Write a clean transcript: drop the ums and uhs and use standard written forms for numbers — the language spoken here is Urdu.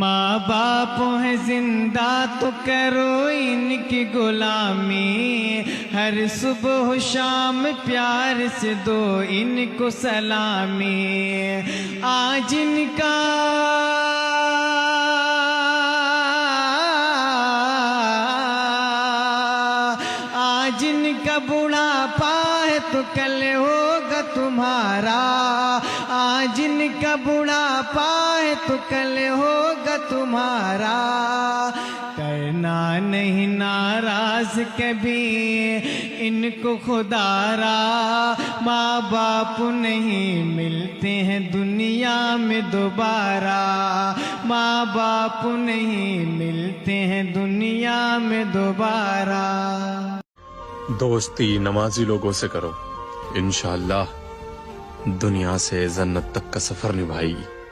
ماں باپ ہے زندہ تو کرو ان کی غلامی، ہر صبح و شام پیار سے دو ان کو سلامی، آج ان کا جن کا بڑھاپا ہے تو کل ہوگا تمہارا، آج جن کا بڑھاپا ہے تو کل ہوگا تمہارا، کرنا نہیں ناراض کبھی ان کو خدا را، ماں باپ نہیں ملتے ہیں دنیا میں دوبارہ، ماں باپ نہیں ملتے ہیں دنیا میں دوبارہ۔ دوستی نمازی لوگوں سے کرو، انشاءاللہ دنیا سے جنت تک کا سفر نبھائے گی۔